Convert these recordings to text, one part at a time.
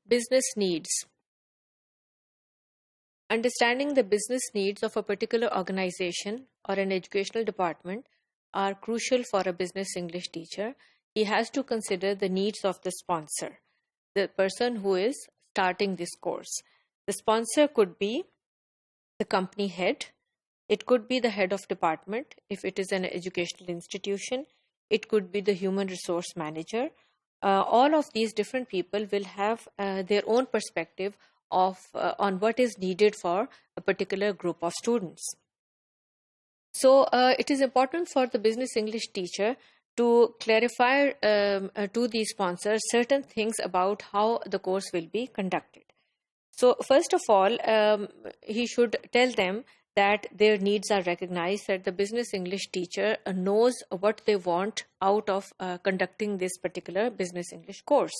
Business needs. Understanding the business needs of a particular organization or an educational department are crucial for a business English teacher. He has to consider the needs of the sponsor, the person who is starting this course. The sponsor could be the company head. It could be the head of department if it is an educational institution. It could be the human resource manager. All of these different people will have their own perspective on what is needed for a particular group of students. So it is important for the business English teacher to clarify to the sponsors certain things about how the course will be conducted. So first of all, he should tell them that their needs are recognized, that the business English teacher knows what they want out of conducting this particular business English course.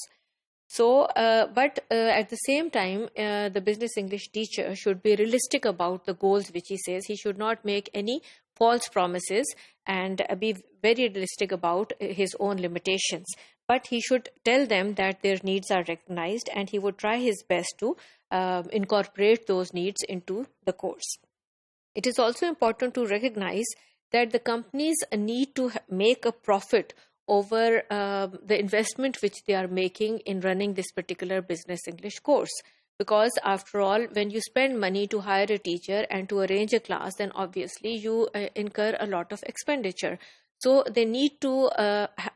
So, but at the same time, the business English teacher should be realistic about the goals which he says. He should not make any false promises and be very realistic about his own limitations. But he should tell them that their needs are recognized, and he would try his best to incorporate those needs into the course. It is also important to recognize that the companies need to make a profit over the investment which they are making in running this particular business English course. Because after all, when you spend money to hire a teacher and to arrange a class, then obviously you incur a lot of expenditure. So they need to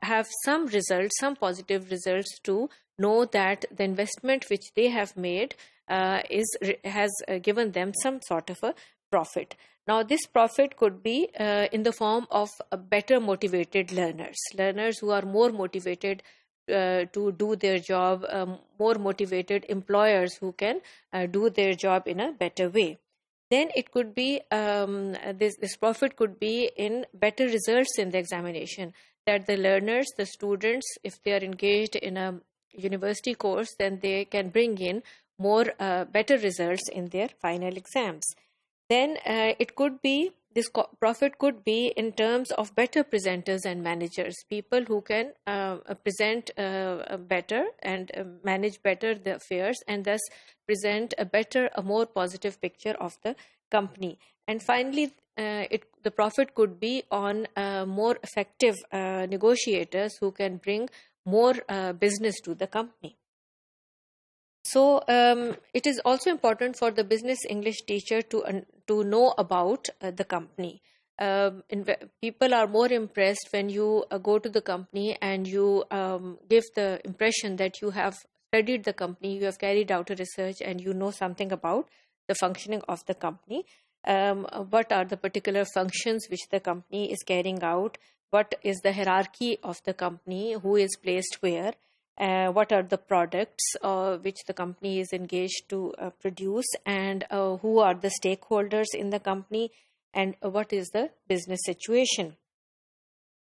have some results, some positive results, to know that the investment which they have made has given them some sort of a profit. Now, this profit could be in the form of better motivated learners who are more motivated to do their job, more motivated employers who can do their job in a better way. Then it could be, this profit could be in better results in the examination, that the learners, the students, if they are engaged in a university course, then they can bring in more better results in their final exams. Then it could be, this profit could be in terms of better presenters and managers, people who can present better and manage better the affairs, and thus present a more positive picture of the company. And finally, the profit could be on more effective negotiators who can bring more business to the company. So it is also important for the business English teacher to know about the company. People are more impressed when you go to the company and you give the impression that you have studied the company, you have carried out a research, and you know something about the functioning of the company. What are the particular functions which the company is carrying out? What is the hierarchy of the company? Who is placed where? What are the products which the company is engaged to produce, and who are the stakeholders in the company, and what is the business situation.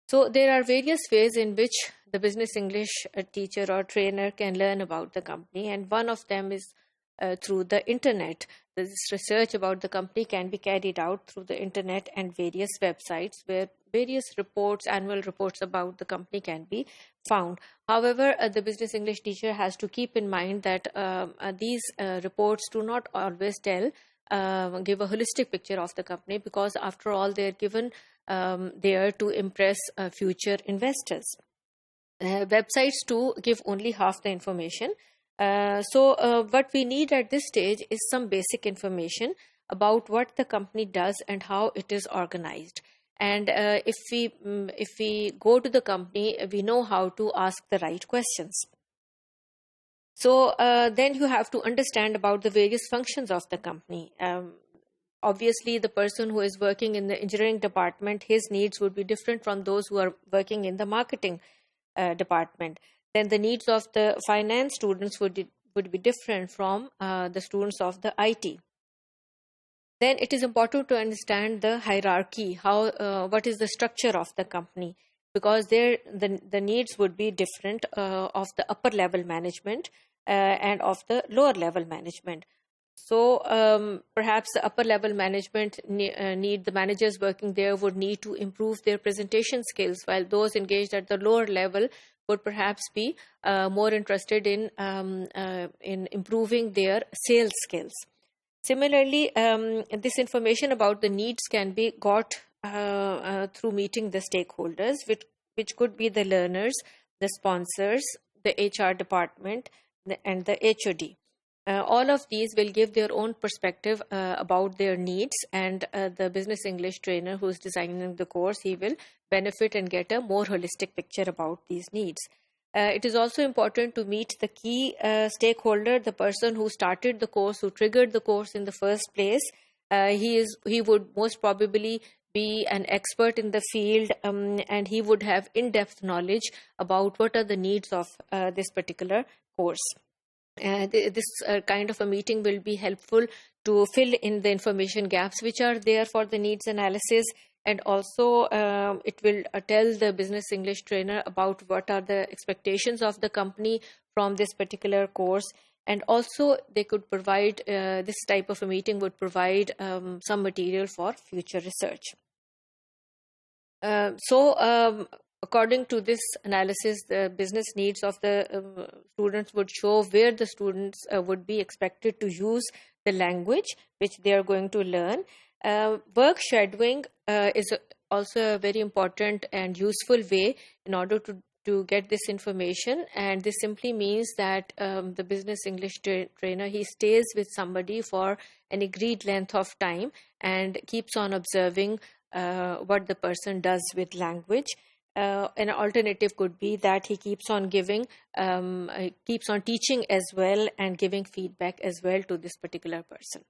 So there are various ways in which the business English teacher or trainer can learn about the company, and one of them is through the internet. This research about the company can be carried out through the internet and various websites where various reports, annual reports about the company can be found. However, the business English teacher has to keep in mind that these reports do not always give a holistic picture of the company, because after all, they're given there to impress future investors. Websites too give only half the information. So what we need at this stage is some basic information about what the company does and how it is organized. And if we go to the company, we know how to ask the right questions. So then you have to understand about the various functions of the company. Obviously, the person who is working in the engineering department, his needs would be different from those who are working in the marketing department. Then the needs of the finance students would be different from the students of the IT. Then it is important to understand the hierarchy, what is the structure of the company, because the needs would be different of the upper level management and of the lower level management. So perhaps the upper level management need the managers working there would need to improve their presentation skills, while those engaged at the lower level would perhaps be more interested in improving their sales skills. Similarly, this information about the needs can be got through meeting the stakeholders, which could be the learners, the sponsors, the HR department, and the HOD. All of these will give their own perspective about their needs, and the business English trainer who is designing the course, he will benefit and get a more holistic picture about these needs. It is also important to meet the key stakeholder, the person who started the course, who triggered the course in the first place. He would most probably be an expert in the field, and he would have in-depth knowledge about what are the needs of this particular course. This kind of a meeting will be helpful to fill in the information gaps which are there for the needs analysis, and also it will tell the business English trainer about what are the expectations of the company from this particular course. And also they could provide, this type of a meeting would provide some material for future research. According to this analysis, the business needs of the students would show where the students would be expected to use the language which they are going to learn. Work shadowing is also a very important and useful way in order to get this information, and this simply means that the business English trainer, he stays with somebody for an agreed length of time and keeps on observing what the person does with language. An alternative could be that he keeps on teaching as well and giving feedback as well to this particular person.